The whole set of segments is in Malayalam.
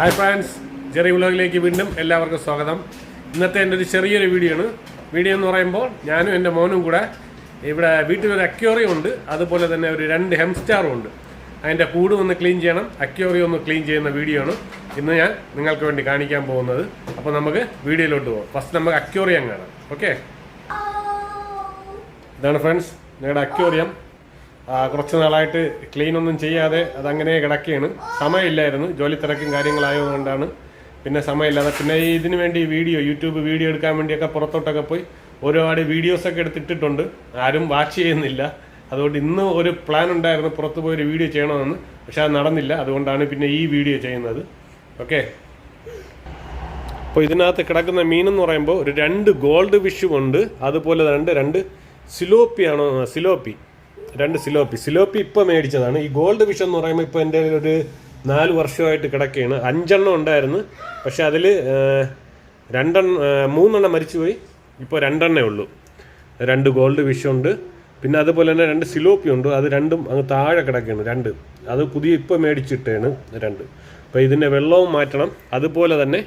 ഹായ് ഫ്രണ്ട്സ്, ജെറി വ്ലോഗിലേക്ക് വീണ്ടും എല്ലാവർക്കും സ്വാഗതം. ഇന്നത്തെ എൻ്റെ ഒരു ചെറിയൊരു വീഡിയോ എന്ന് പറയുമ്പോൾ ഞാനും എൻ്റെ മോനും കൂടെ ഇവിടെ വീട്ടിലൊരു അക്വേറിയം ഉണ്ട്, അതുപോലെ തന്നെ ഒരു 2 ഹെംസ്റ്റാറും ഉണ്ട്. അതിൻ്റെ കൂട് ഒന്ന് ക്ലീൻ ചെയ്യണം, അക്വേറിയം ഒന്ന് ക്ലീൻ ചെയ്യുന്ന വീഡിയോ ആണ് ഇന്ന് ഞാൻ നിങ്ങൾക്ക് വേണ്ടി കാണിക്കാൻ പോകുന്നത്. അപ്പോൾ നമുക്ക് വീഡിയോയിലോട്ട് പോകാം. ഫസ്റ്റ് നമുക്ക് അക്വേറിയം കാണാം. ഓക്കെ, ഇതാണ് ഫ്രണ്ട്സ് ഞങ്ങളുടെ അക്വേറിയം. കുറച്ച് നാളായിട്ട് ക്ലീൻ ഒന്നും ചെയ്യാതെ അതങ്ങനെ കിടക്കുകയാണ്. സമയമില്ലായിരുന്നു, ജോലി തിരക്കും കാര്യങ്ങളായതുകൊണ്ടാണ് പിന്നെ സമയമില്ലാതെ. പിന്നെ ഇതിനു വേണ്ടി യൂട്യൂബ് വീഡിയോ എടുക്കാൻ വേണ്ടിയൊക്കെ പുറത്തോട്ടൊക്കെ പോയി ഒരുപാട് വീഡിയോസൊക്കെ എടുത്തിട്ടിട്ടുണ്ട്. ആരും വാച്ച് ചെയ്യുന്നില്ല. അതുകൊണ്ട് ഇന്ന് ഒരു പ്ലാൻ ഉണ്ടായിരുന്നു പുറത്ത് പോയൊരു വീഡിയോ ചെയ്യണമെന്ന്, പക്ഷെ അത് നടന്നില്ല. അതുകൊണ്ടാണ് പിന്നെ ഈ വീഡിയോ ചെയ്യുന്നത്. ഓക്കെ, അപ്പോൾ ഇതിനകത്ത് കിടക്കുന്ന മീനെന്ന് പറയുമ്പോൾ ഒരു 2 ഗോൾഡ് ഫിഷും ഉണ്ട്, അതുപോലെ രണ്ട് 2 സിലോപ്പി ഇപ്പോൾ മേടിച്ചതാണ്. ഈ ഗോൾഡ് ഫിഷ് എന്ന് പറയുമ്പോൾ ഇപ്പോൾ എൻ്റെ ഒരു 4 വർഷമായിട്ട് കിടക്കുകയാണ്. 5 എണ്ണം ഉണ്ടായിരുന്നു, പക്ഷെ അതിൽ 3 എണ്ണം മരിച്ചുപോയി. ഇപ്പോൾ 2 എണ്ണേ ഉള്ളൂ. 2 ഗോൾഡ് ഫിഷ് ഉണ്ട്, പിന്നെ അതുപോലെ തന്നെ 2 സിലോപ്പി ഉണ്ട്. അത് രണ്ടും അങ്ങ് താഴെ കിടക്കുകയാണ്. 2 അത് പുതിയ ഇപ്പോൾ മേടിച്ചിട്ടാണ് 2. അപ്പോൾ ഇതിൻ്റെ വെള്ളവും മാറ്റണം. അതുപോലെ തന്നെ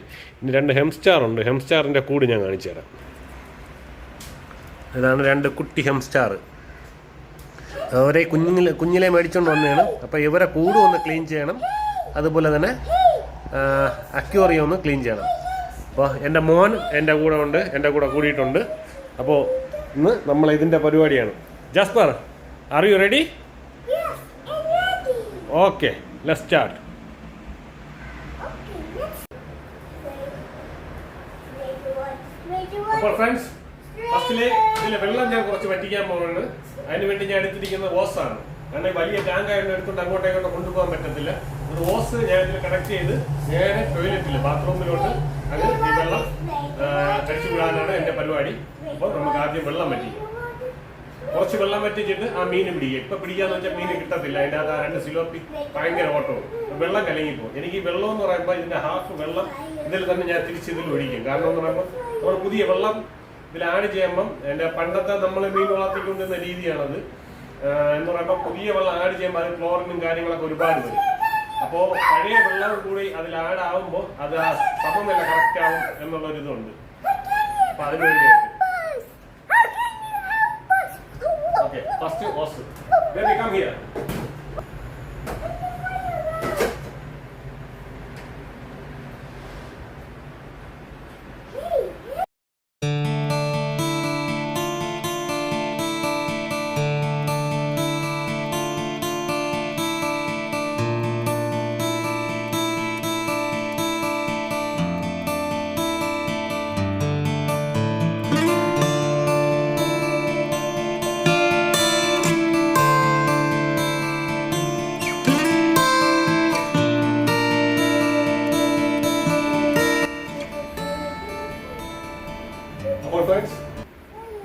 2 ഹെംസ്റ്റാർ ഉണ്ട്. ഹെംസ്റ്റാറിൻ്റെ കൂട് ഞാൻ കാണിച്ചു തരാം. ഇതാണ് 2 കുട്ടി ഹെംസ്റ്റാർ. അവരെ കുഞ്ഞിലെ മേടിച്ചുകൊണ്ട് വന്നതാണ്. അപ്പോൾ ഇവരെ കൂട് ഒന്ന് ക്ലീൻ ചെയ്യണം, അതുപോലെ തന്നെ അക്വേറിയം ഒന്ന് ക്ലീൻ ചെയ്യണം. അപ്പോൾ എൻ്റെ മോൻ എൻ്റെ കൂടെ ഉണ്ട്, എൻ്റെ കൂടെ കൂടിയിട്ടുണ്ട്. അപ്പോൾ ഇന്ന് നമ്മൾ ഇതിൻ്റെ പരിപാടിയാണ്. Jasper, are you ready? Okay, let's start. അപ്പോൾ ഫ്രണ്ട്സ്, ഫസ്റ്റില് ഇതിലെ വെള്ളം ഞാൻ കുറച്ച് വറ്റിക്കാൻ പോകുന്നുണ്ട്. അതിനുവേണ്ടി ഞാൻ എടുത്തിരിക്കുന്ന ഓസാണ്. കാരണം വലിയ ടാങ്ക് ആയിട്ട് എടുത്തുകൊണ്ട് അങ്ങോട്ടേക്കൊന്നും കൊണ്ടുപോകാൻ പറ്റത്തില്ല. ഒരു ഓസ് ഞാൻ ഇതിൽ കണക്ട് ചെയ്ത് നേരെ ടോയ്ലറ്റിൽ ബാത്റൂമിലോട്ട് അത് ഈ വെള്ളം കഴിച്ചു വിടാനാണ് എൻ്റെ പരിപാടി. അപ്പോൾ നമുക്ക് ആദ്യം വെള്ളം വറ്റിക്കും. കുറച്ച് വെള്ളം വറ്റിച്ചിട്ട് ആ മീൻ പിടിക്കുക. ഇപ്പം പിടിക്കാന്ന് വെച്ചാൽ മീൻ കിട്ടത്തില്ല. അതിൻ്റെ ആ 2 സിലോപ്പി ഭയങ്കര ഓട്ടവും വെള്ളം കലങ്ങിപ്പോകും. എനിക്ക് വെള്ളം എന്ന് പറയുമ്പോൾ ഇതിൻ്റെ ഹാഫ് വെള്ളം ഇതിൽ തന്നെ ഞാൻ ഇതിൽ ഒഴിക്കും. കാരണം എന്ന് പറയുമ്പോൾ നമ്മൾ പുതിയ വെള്ളം ഇതിൽ ആഡ് ചെയ്യുമ്പം എൻ്റെ പണ്ടത്തെ നമ്മൾ മീൻ വളർത്തിക്കൊണ്ടിരുന്ന രീതിയാണത്. എന്ന് പറയുമ്പോൾ പുതിയ വെള്ളം ആഡ് ചെയ്യുമ്പോൾ അത് ക്ലോറിനും കാര്യങ്ങളൊക്കെ ഒരുപാട് വരും. അപ്പോൾ പഴയ വെള്ളം കൂടി അതിൽ ആഡ് ആവുമ്പോൾ അത് ആ സമനില കറക്റ്റ് ആവും എന്നുള്ളൊരിതുണ്ട്. അപ്പൊ അതിന് വേണ്ടിയിട്ട് okay, first us come here.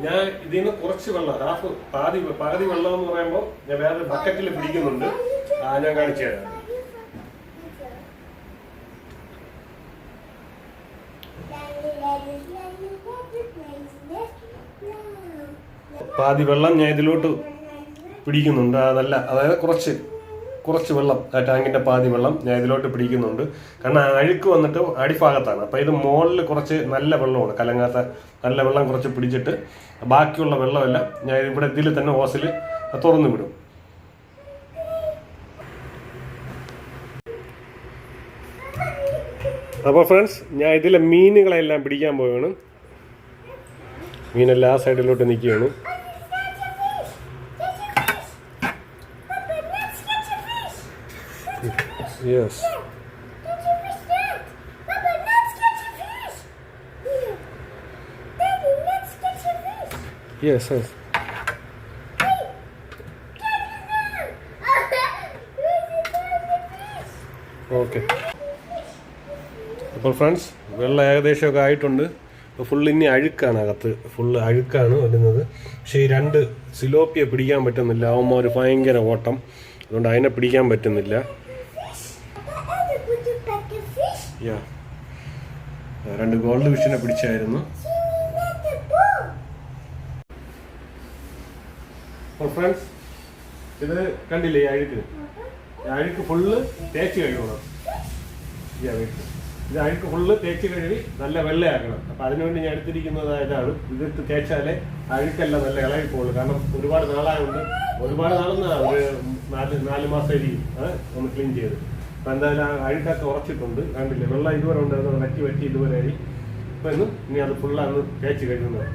ഞാൻ ഇതിൽ നിന്ന് കുറച്ച് വെള്ളം പകുതി വെള്ളം എന്ന് പറയുമ്പോൾ ഞാൻ വേറെ ബക്കറ്റിൽ പിടിക്കുന്നുണ്ട്. ഞാൻ കാണിച്ചു തരാം. പാതി വെള്ളം ഞാൻ ഇതിലോട്ട് പിടിക്കുന്നുണ്ട്. അതായത് കുറച്ച് വെള്ളം, ആ ടാങ്കിൻ്റെ പാതി വെള്ളം ഞാൻ ഇതിലോട്ട് പിടിക്കുന്നുണ്ട്. കാരണം അഴുക്ക് വന്നിട്ട് അടിഭാഗത്താണ്. അപ്പോൾ ഇത് മുകളിൽ കുറച്ച് നല്ല വെള്ളമാണ്, കലങ്ങാത്ത നല്ല വെള്ളം കുറച്ച് പിടിച്ചിട്ട് ബാക്കിയുള്ള വെള്ളമെല്ലാം ഞാൻ ഇവിടെ ഇതിൽ തന്നെ ഓസിൽ തുറന്നു വിടും. അപ്പോൾ ഫ്രണ്ട്സ്, ഞാൻ ഇതിലെ മീനുകളെല്ലാം പിടിക്കാൻ പോവുകയാണ്. മീനെല്ലാം ആ സൈഡിലോട്ട് നിൽക്കുകയാണ്. Yes. Did you fish that? Papa, let's catch a fish. Here. Daddy, let's catch a fish. Yes. Hey, catch it now. Okay. അപ്പോൾ ഫ്രണ്ട്സ്, വെള്ളം ഏകദേശമൊക്കെ ആയിട്ടുണ്ട്. ഫുള്ള് ഇനി അഴുക്കാണ്, അകത്ത് ഫുള്ള് അഴുക്കാണ് വരുന്നത്. പക്ഷേ ഈ 2 സിലോപ്പിയെ പിടിക്കാൻ പറ്റുന്നില്ല. അവന്മാർ ഭയങ്കര ഓട്ടം, അതുകൊണ്ട് അതിനെ പിടിക്കാൻ പറ്റുന്നില്ല. 2 ഗോൾഡ് ഫിഷിനെ പിടിച്ചായിരുന്നു. ഫ്രണ്ട്സ്, ഇത് കണ്ടില്ലേ? അഴുക്ക് ഫുള്ള് തേച്ച് കഴിയണം. ചെയ്യാൻ വേണ്ടി. ഇത് അഴുക്ക് ഫുള്ള് തേച്ച് കഴുകി നല്ല വെള്ളയാക്കണം. അപ്പം അതിനുവേണ്ടി ഞാൻ എടുത്തിരിക്കുന്നത് ഇതാണ്. ഇതിട്ട് തേച്ചാലേ അഴുക്കെല്ലാം നല്ല ഇളകി പോകുള്ളൂ. കാരണം ഒരുപാട് നാളായതുകൊണ്ട്, ഒരുപാട് നാളെന്നാ ഒരു 4 മാസം ഇരിക്കും ഒന്ന് ക്ലീൻ ചെയ്ത്. അപ്പം എന്തായാലും ആ അഴുക്കൊക്കെ ഉറച്ചിട്ടുണ്ട്. കണ്ടില്ലേ, വെള്ളം ഇതുവരെ ഉണ്ടായിരുന്നു, വറ്റി ഇതുവരെ ആയി. അപ്പം ഇനി അത് ഫുള്ളാന്ന് തേച്ച് കഴുകുന്നത്.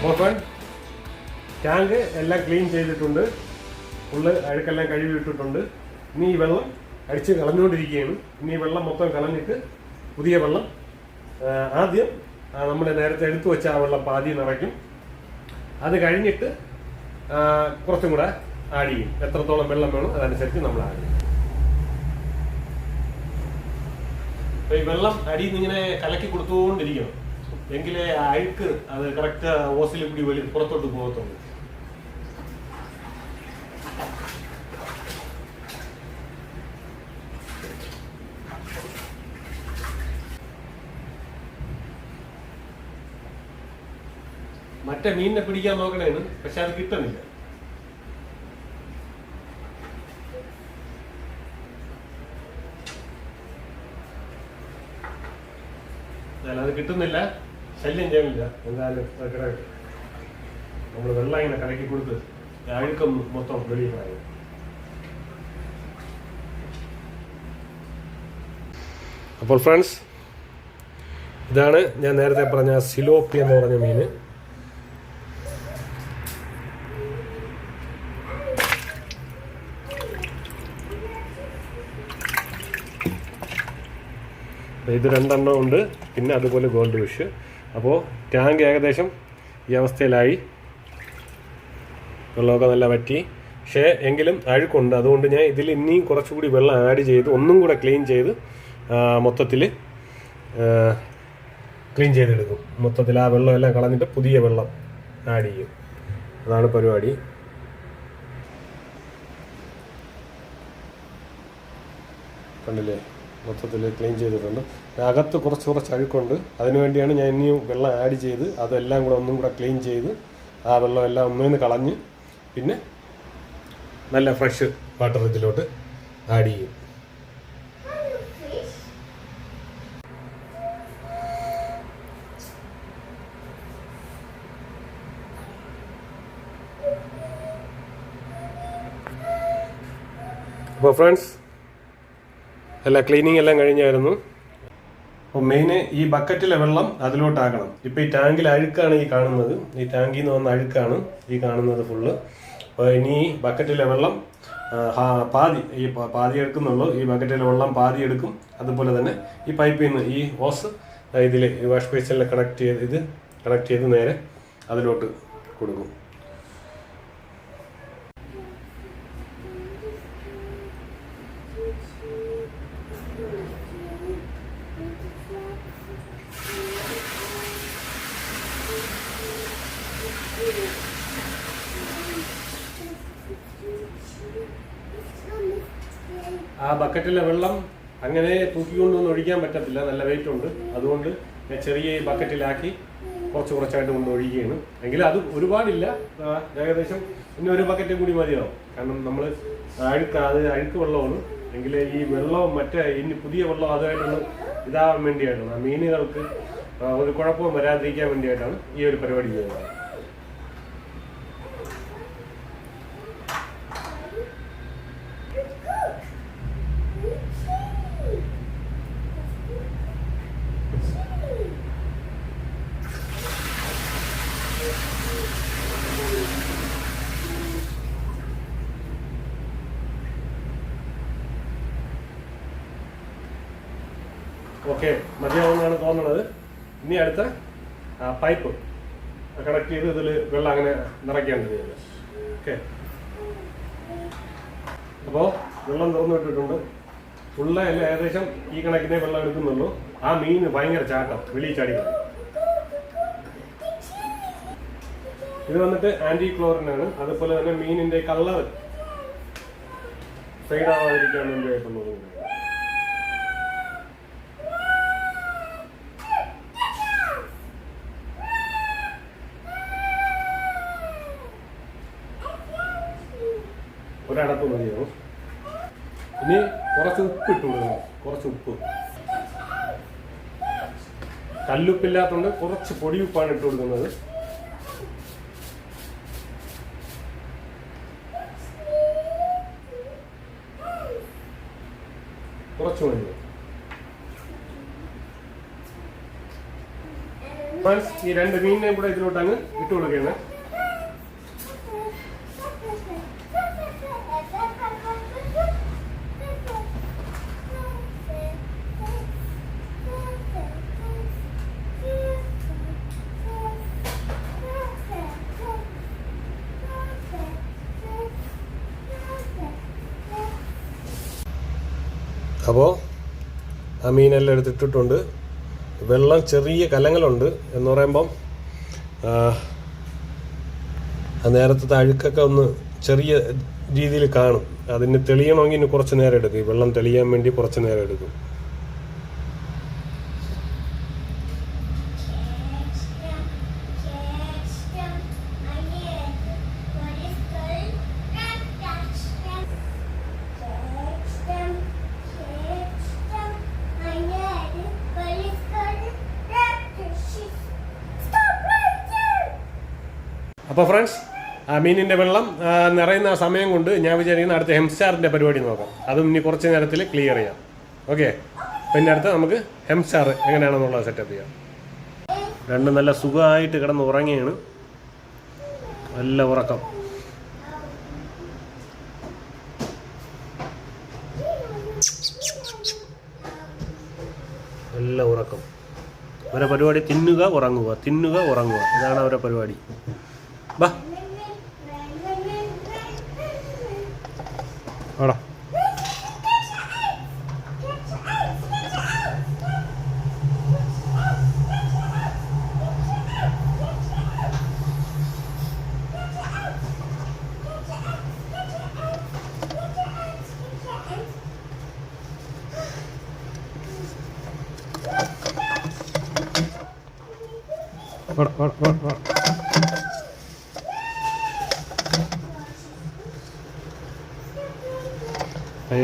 അപ്പോൾ ടാങ്ക് എല്ലാം ക്ലീൻ ചെയ്തിട്ടുണ്ട്. ഫുള്ള് അഴുക്കെല്ലാം കഴുകി ഇട്ടിട്ടുണ്ട്. ഇനി ഈ വെള്ളം അടിച്ച് കളഞ്ഞുകൊണ്ടിരിക്കുകയാണ്. ഇനി ഈ വെള്ളം മൊത്തം കളഞ്ഞിട്ട് പുതിയ വെള്ളം ആദ്യം നമ്മൾ നേരത്തെ എടുത്തു വെച്ച ആ വെള്ളം പാതി നിറയ്ക്കും. അത് കഴിഞ്ഞിട്ട് കുറച്ചും കൂടെ ആഡ് ചെയ്യും. എത്രത്തോളം വെള്ളം വേണം അതനുസരിച്ച് നമ്മൾ ആഡ് ചെയ്യും. അപ്പോൾ ഈ വെള്ളം അടിയിൽ നിന്ന് ഇങ്ങനെ കലക്കി കൊടുത്തുകൊണ്ടിരിക്കണം. എങ്കിലേ അഴുക്ക് അത് കറക്റ്റ് ഓസിൽ കൂടി പുറത്തോട്ട് പോകത്തുള്ളൂ. മറ്റേ മീനിനെ പിടിക്കാൻ നോക്കണേന്ന്, പക്ഷെ അത് കിട്ടുന്നില്ല. അത് കിട്ടുന്നില്ല, ശല്യം ചെയ്യുന്നില്ല. എന്തായാലും നമ്മൾ വെള്ളം ഇങ്ങനെ കലക്കി കൊടുത്ത് അഴുക്കം മൊത്തം വെളിയിൽ കളയും. അപ്പോൾ ഫ്രണ്ട്സ്, ഇതാണ് ഞാൻ നേരത്തെ പറഞ്ഞ സിലോപ്പി എന്ന് പറഞ്ഞ മീൻ. ഇത് 2 എണ്ണം ഉണ്ട്. പിന്നെ അതുപോലെ ഗോൾഡ് ഫിഷ്. അപ്പോൾ ടാങ്ക് ഏകദേശം ഈ അവസ്ഥയിലായി. വെള്ളമൊക്കെ നല്ല വറ്റി. പക്ഷേ എങ്കിലും അഴുക്കുണ്ട്. അതുകൊണ്ട് ഞാൻ ഇതിൽ ഇനിയും കുറച്ചുകൂടി വെള്ളം ആഡ് ചെയ്ത് ഒന്നും കൂടെ ക്ലീൻ ചെയ്ത് മൊത്തത്തിൽ ക്ലീൻ ചെയ്തെടുക്കും. മൊത്തത്തിൽ ആ വെള്ളം എല്ലാം കളഞ്ഞിട്ട് പുതിയ വെള്ളം ആഡ് ചെയ്യും. അതാണ് പരിപാടി. കണ്ടില്ലേ, മൊത്തത്തിൽ ക്ലീൻ ചെയ്തിട്ടുണ്ട്. അകത്ത് കുറച്ച് അഴുക്കുണ്ട്. അതിനുവേണ്ടിയാണ് ഞാൻ ഇനിയും വെള്ളം ആഡ് ചെയ്ത് അതെല്ലാം കൂടെ ഒന്നും കൂടെ ക്ലീൻ ചെയ്ത് ആ വെള്ളം എല്ലാം ഒന്നേന്ന് കളഞ്ഞ് പിന്നെ നല്ല ഫ്രഷ് വാട്ടർ ഇതിലോട്ട് ആഡ് ചെയ്യും. അപ്പോൾ ഫ്രണ്ട്സ്, എല്ലാ ക്ലീനിങ് എല്ലാം കഴിഞ്ഞായിരുന്നു. അപ്പോൾ മെയിന് ഈ ബക്കറ്റിലെ വെള്ളം അതിലോട്ടാക്കണം. ഇപ്പോൾ ഈ ടാങ്കിൽ അഴുക്കാണ് ഈ കാണുന്നത്. ഈ ടാങ്കിൽ നിന്ന് വന്ന അഴുക്കാണ് ഈ കാണുന്നത് ഫുള്ള്. അപ്പോൾ ഇനി ഈ ബക്കറ്റിലെ വെള്ളം പാതി എടുക്കുന്നുള്ളൂ. ഈ ബക്കറ്റിലെ വെള്ളം പാതി എടുക്കും. അതുപോലെ തന്നെ ഈ പൈപ്പിൽ നിന്ന് ഈ ഓസ് ഇതിൽ ഈ വാഷ് ബേസിനിൽ കണക്ട് ചെയ്ത് നേരെ അതിലോട്ട് കൊടുക്കും. ആ ബക്കറ്റിലെ വെള്ളം അങ്ങനെ തൂക്കിക്കൊണ്ടൊന്നും ഒഴിക്കാൻ പറ്റത്തില്ല, നല്ല വെയിറ്റ് ഉണ്ട്. അതുകൊണ്ട് ഞാൻ ചെറിയ ബക്കറ്റിലാക്കി കുറച്ചായിട്ട് കൊണ്ട് ഒഴിക്കുകയാണ്. എങ്കിലും അത് ഒരുപാടില്ല, ഏകദേശം ഇനി ഒരു ബക്കറ്റ് കൂടി മതിയാവും. കാരണം നമ്മൾ അഴുക്ക് വെള്ളമാണ്. എങ്കിലേ ഈ വെള്ളവും ഇനി പുതിയ വെള്ളം അതുമായിട്ടൊന്ന് ഇതാവാൻ വേണ്ടിയിട്ടാണ്, ആ മീനുകൾക്ക് ഒരു കുഴപ്പവും വരാതിരിക്കാൻ വേണ്ടിയിട്ടാണ് ഈ ഒരു പരിപാടി ചെയ്യുന്നത്. ഓക്കെ മതിയാവുമെന്നാണ് തോന്നുന്നത്. ഇനി അടുത്ത പൈപ്പ് കണക്ട് ചെയ്ത് ഇതിൽ വെള്ളം അങ്ങനെ നിറയ്ക്കേണ്ടത്. ഓക്കെ, അപ്പോൾ വെള്ളം തുറന്നു വിട്ടിട്ടുണ്ട്. ഫുള്ള് ഏകദേശം ഈ കണക്കിനെ വെള്ളം എടുക്കുന്നുള്ളൂ. ആ മീൻ ഭയങ്കര ചാട്ടം, വെളിയിൽ ചാടിക്കണം. ഇത് വന്നിട്ട് ആന്റി ക്ലോറിനാണ്. അതുപോലെ തന്നെ മീനിന്റെ കളർ ഫെയ്ഡ് ആവാതിരിക്കാൻ വേണ്ടിയിട്ടുള്ളത്. ഒരടപ്പ് മതിയാവും. ഇനി കുറച്ച് ഉപ്പ് ഇട്ട് കൊടുക്കണം. കുറച്ച് ഉപ്പ്, കല്ലുപ്പില്ലാത്തതുകൊണ്ട് കുറച്ച് പൊടിയുപ്പാണ് ഇട്ട് കൊടുക്കുന്നത്. കുറച്ച് മതി. ഈ രണ്ട് മീനിനെയും കൂടെ ഇതിലോട്ട് അങ്ങ് ഇട്ട് കൊടുക്കുകയാണ്. അപ്പോൾ ആ മീനെല്ലാം എടുത്തിട്ടിട്ടുണ്ട്. വെള്ളം ചെറിയ കലങ്ങളുണ്ട് എന്ന് പറയുമ്പം നേരത്തെ അഴുക്കൊക്കെ ഒന്ന് ചെറിയ രീതിയിൽ കാണും. അതിന് തെളിയണമെങ്കിൽ ഇനി കുറച്ച് നേരം എടുക്കും. ഈ വെള്ളം തെളിയാൻ വേണ്ടി കുറച്ച് നേരം എടുക്കും. അപ്പോൾ ഫ്രണ്ട്സ്, ആ മീനിൻ്റെ വെള്ളം നിറയുന്ന സമയം കൊണ്ട് ഞാൻ വിചാരിക്കുന്ന അടുത്ത ഹെംസ്റ്റാറിൻ്റെ പരിപാടി നോക്കാം. അതും ഇനി കുറച്ച് നേരത്തിൽ ക്ലിയർ ചെയ്യാം. ഓക്കെ, പിന്നെ അടുത്ത് നമുക്ക് ഹെംസ്റ്റാർ എങ്ങനെയാണെന്നുള്ളത് സെറ്റപ്പ് ചെയ്യാം. രണ്ടും നല്ല സുഖമായിട്ട് കിടന്ന് ഉറങ്ങിയാണ്. നല്ല ഉറക്കം. നല്ല ഉറക്കം. അവരുടെ പരിപാടി തിന്നുക ഉറങ്ങുക, തിന്നുക ഉറങ്ങുക. ഇതാണ് അവരുടെ പരിപാടി. ബാ ആടാ.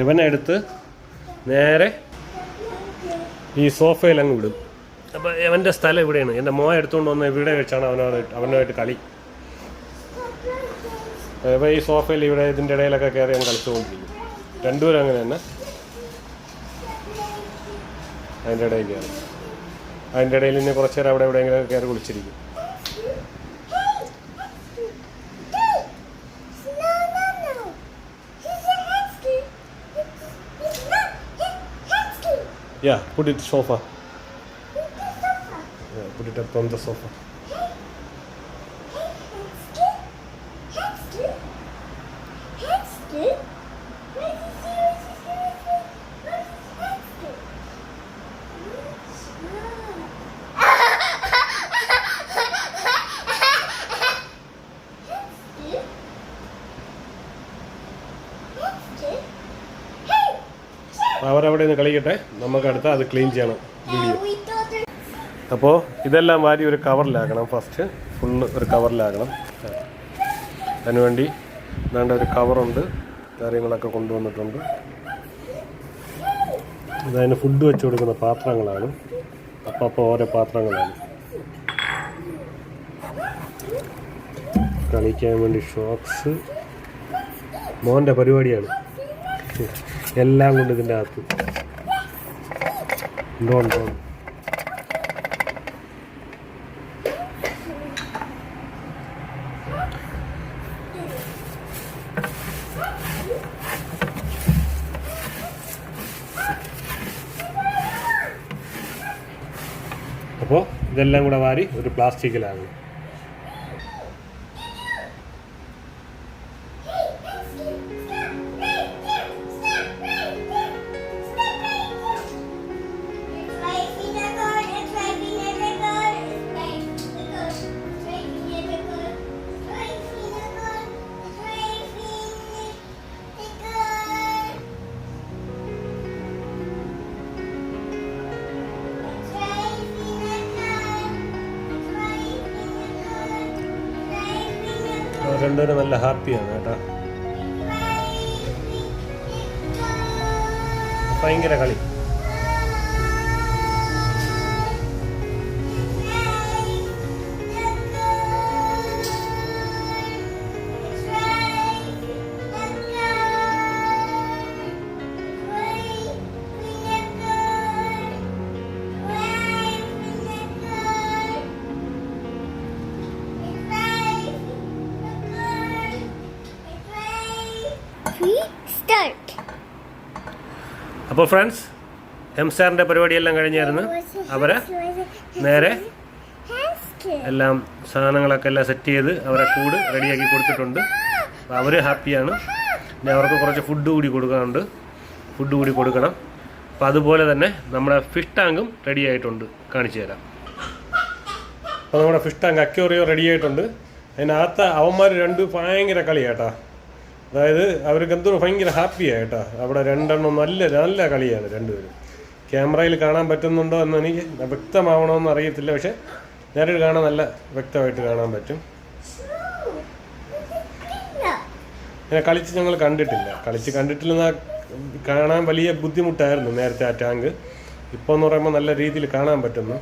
ഇവനെടുത്ത് നേരെ ഈ സോഫയിൽ അങ്ങ് വിടും. അപ്പോൾ അവൻ്റെ സ്ഥലം ഇവിടെയാണ്. എൻ്റെ മോൻ എടുത്തുകൊണ്ട് വന്ന് ഇവിടെ വെച്ചാണ് അവനുമായിട്ട് കളി. അപ്പോൾ ഈ സോഫയിൽ ഇവിടെ ഇതിൻ്റെ ഇടയിലൊക്കെ കയറി അങ്ങ് കളിച്ചുകൊണ്ടിരിക്കും. രണ്ടുപേരും അങ്ങനെ തന്നെ അതിൻ്റെ ഇടയിൽ കയറി. അതിൻ്റെ ഇടയിൽ ഇനി കുറച്ച് നേരം അവിടെ എവിടെയെങ്കിലും കയറി കുളിച്ചിരിക്കും. Yeah, put it sofa. Yeah, put it up on the sofa. അവരവിടെ നിന്ന് കളിക്കട്ടെ, നമുക്ക് അടുത്ത അത് ക്ലീൻ ചെയ്യണം വീഡിയോ. അപ്പോൾ ഇതെല്ലാം വാരി ഒരു കവറിലാക്കണം. ഫസ്റ്റ് ഫുള്ള് ഒരു കവറിലാക്കണം. അതിനുവേണ്ടി വേണ്ട ഒരു കവറുണ്ട്, കാര്യങ്ങളൊക്കെ കൊണ്ടുവന്നിട്ടുണ്ട്. ഇതതിന് ഫുഡ് വെച്ച് കൊടുക്കുന്ന പാത്രങ്ങളാണ്. അപ്പോൾ ഓരോ പാത്രങ്ങളാണ്. കളിക്കാൻ വേണ്ടി ഷോക്സ്. മോൻ്റെ പരിപാടിയാണ് എല്ലാം കൊണ്ട് ഇതിൻ്റെ അകത്ത്. ഉണ്ടോ അപ്പോൾ ഇതെല്ലാം കൂടെ വാരി ഒരു പ്ലാസ്റ്റിക്കിലാകും. രണ്ടുപേരും നല്ല ഹാപ്പിയാണ് കേട്ടോ. ഭയങ്കര കളി. അപ്പോൾ ഫ്രണ്ട്സ്, എംസാറിൻ്റെ പരിപാടിയെല്ലാം കഴിഞ്ഞായിരുന്നു. അവരെ നേരെ എല്ലാം സാധനങ്ങളൊക്കെ എല്ലാം സെറ്റ് ചെയ്ത് അവരെ കൂട് റെഡിയാക്കി കൊടുത്തിട്ടുണ്ട്. അപ്പോൾ അവർ ഹാപ്പിയാണ്. പിന്നെ അവർക്ക് കുറച്ച് ഫുഡ് കൂടി കൊടുക്കാനുണ്ട്, ഫുഡ് കൂടി കൊടുക്കണം. അപ്പോൾ അതുപോലെ തന്നെ നമ്മുടെ ഫിഷ് ടാങ്കും റെഡി ആയിട്ടുണ്ട്, കാണിച്ചു തരാം. അപ്പോൾ നമ്മുടെ ഫിഷ് ടാങ്ക് അക്വേറിയം റെഡി ആയിട്ടുണ്ട്. അതിനകത്ത് അവന്മാർ രണ്ട് ഭയങ്കര കളിയാട്ടാ. അതായത് അവർക്ക് എന്തോ ഭയങ്കര ഹാപ്പിയാണ് കേട്ടോ. അവിടെ രണ്ടെണ്ണം നല്ല നല്ല കളിയാണ് രണ്ടുപേരും. ക്യാമറയിൽ കാണാൻ പറ്റുന്നുണ്ടോ എന്ന് എനിക്ക് വ്യക്തമാവണമെന്ന് അറിയത്തില്ല, പക്ഷെ നേരിട്ട് കാണാൻ നല്ല വ്യക്തമായിട്ട് കാണാൻ പറ്റും. ഇങ്ങനെ കളിച്ച് ഞങ്ങൾ കണ്ടിട്ടില്ലെന്ന് കാണാൻ വലിയ ബുദ്ധിമുട്ടായിരുന്നു നേരത്തെ ആ ടാങ്ക്. ഇപ്പോൾ എന്ന് പറയുമ്പോൾ നല്ല രീതിയിൽ കാണാൻ പറ്റുന്നു.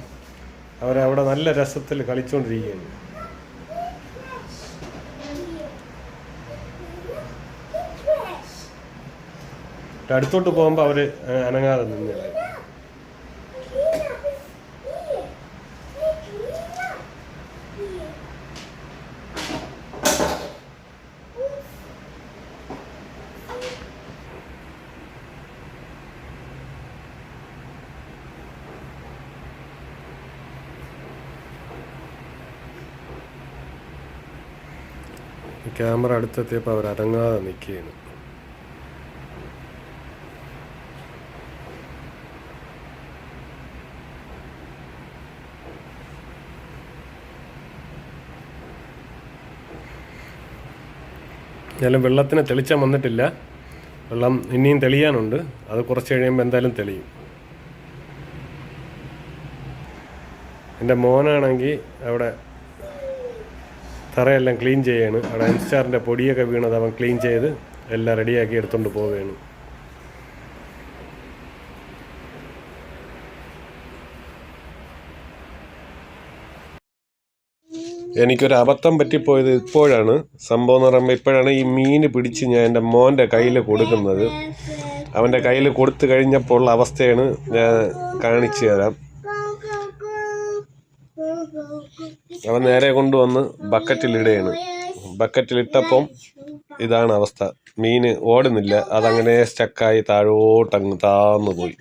അവരവിടെ നല്ല രസത്തിൽ കളിച്ചുകൊണ്ടിരിക്കുകയാണ്. അടുത്തോട്ട് പോകുമ്പോൾ അവർ അനങ്ങാതെ നിന്നില്ല. ക്യാമറ അടുത്തെത്തിയപ്പോൾ അവർ അനങ്ങാതെ നിൽക്കുകയാണ്. എന്നാലും വെള്ളത്തിന് തെളിച്ചാൻ വന്നിട്ടില്ല. വെള്ളം ഇനിയും തെളിയാനുണ്ട്. അത് കുറച്ച് കഴിയുമ്പോൾ എന്തായാലും തെളിയും. എൻ്റെ മോനാണെങ്കിൽ അവിടെ തറയെല്ലാം ക്ലീൻ ചെയ്യാണ്. അവിടെ എംസ്റ്റാറിൻ്റെ പൊടിയൊക്കെ വീണത് അവൻ ക്ലീൻ ചെയ്ത് എല്ലാം റെഡിയാക്കി എടുത്തുകൊണ്ട് പോവുകയാണ്. എനിക്കൊരു അബദ്ധം പറ്റിപ്പോയത് ഇപ്പോഴാണ്. സംഭവം എന്ന് പറയുമ്പോൾ ഇപ്പോഴാണ് ഈ മീൻ പിടിച്ച് ഞാൻ എൻ്റെ മോൻ്റെ കയ്യിൽ കൊടുക്കുന്നത്. അവൻ്റെ കയ്യിൽ കൊടുത്തു കഴിഞ്ഞപ്പോൾ ഉള്ള അവസ്ഥയാണ് ഞാൻ കാണിച്ചു തരാം. അവൻ നേരെ കൊണ്ടുവന്ന് ബക്കറ്റിലിടുകയാണ്. ബക്കറ്റിലിട്ടപ്പം ഇതാണ് അവസ്ഥ. മീൻ ഓടുന്നില്ല, അതങ്ങനെ സ്റ്റക്കായി താഴോട്ടങ്ങ് താന്നു പോയി.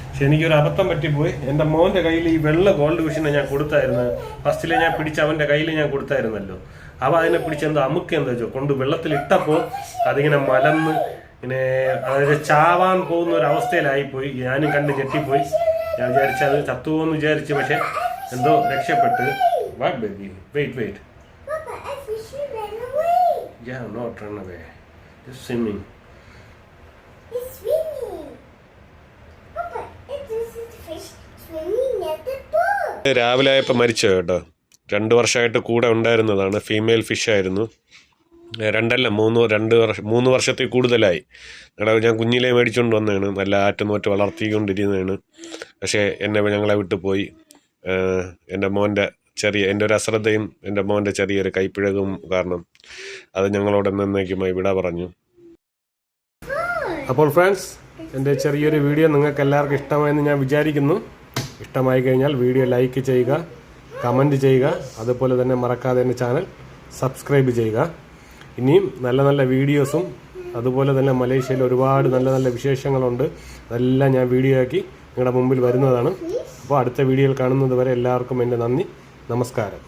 പക്ഷെ എനിക്കൊരു അബദ്ധം പറ്റിപ്പോയി. എൻ്റെ മോൻ്റെ കയ്യിൽ ഈ വെള്ള ഗോൾഡ് ഫിഷിനെ ഞാൻ കൊടുത്തായിരുന്നു. ഫസ്റ്റിലെ ഞാൻ പിടിച്ച് അവൻ്റെ കയ്യിൽ ഞാൻ കൊടുത്തായിരുന്നല്ലോ. അവ അതിനെ പിടിച്ചെന്തോ അമുക്കെന്തോ വെച്ചോ കൊണ്ട് വെള്ളത്തിലിട്ടപ്പോൾ അതിങ്ങനെ മലന്ന് ഇങ്ങനെ അതായത് ചാവാൻ പോകുന്ന ഒരു അവസ്ഥയിലായിപ്പോയി. ഞാനും കണ്ട് ഞെട്ടിപ്പോയി. ഞാൻ വിചാരിച്ചത് ചത്തുപോകുമെന്ന് വിചാരിച്ചു. പക്ഷെ എന്തോ രക്ഷപ്പെട്ട്. What baby, wait. Yeah, not run away. Just swimming. It's swimming. Papa, it is a fish swimming at the pool. രാവിലെ ആയപ്പോൾ മരിച്ചു കേട്ടോ. 2 വർഷമായിട്ട് കൂടെ ഉണ്ടായിരുന്നതാണ്. ഫീമെയിൽ ഫിഷായിരുന്നു. 3 വർഷത്തിൽ കൂടുതലായി. ഞാൻ കുഞ്ഞിലേ മേടിച്ചുകൊണ്ട് വന്നതാണ്. നല്ല ആറ്റുനോറ്റ് വളർത്തിക്കൊണ്ടിരുന്നതാണ്. പക്ഷേ ഞങ്ങളെ വിട്ടു പോയി. എൻ്റെ ഒരു അശ്രദ്ധയും എൻ്റെ മോൻ്റെ ചെറിയൊരു കൈപ്പിഴകും കാരണം അത് ഞങ്ങളോട് എന്നേക്കുമായി വിട പറഞ്ഞു. അപ്പോൾ ഫ്രണ്ട്സ്, എൻ്റെ ചെറിയൊരു വീഡിയോ നിങ്ങൾക്ക് എല്ലാവർക്കും ഇഷ്ടമായെന്ന് ഞാൻ വിചാരിക്കുന്നു. ഇഷ്ടമായി കഴിഞ്ഞാൽ വീഡിയോ ലൈക്ക് ചെയ്യുക, കമൻറ്റ് ചെയ്യുക. അതുപോലെ തന്നെ മറക്കാതെ എൻ്റെ ചാനൽ സബ്സ്ക്രൈബ് ചെയ്യുക. ഇനിയും നല്ല നല്ല വീഡിയോസും അതുപോലെ തന്നെ മലേഷ്യയിൽ ഒരുപാട് നല്ല നല്ല വിശേഷങ്ങളുണ്ട്. അതെല്ലാം ഞാൻ വീഡിയോ ആക്കി നിങ്ങളുടെ മുമ്പിൽ വരുന്നതാണ്. അപ്പോൾ അടുത്ത വീഡിയോയിൽ കാണുന്നത് വരെ എല്ലാവർക്കും എൻ്റെ നന്ദി, നമസ്കാരം.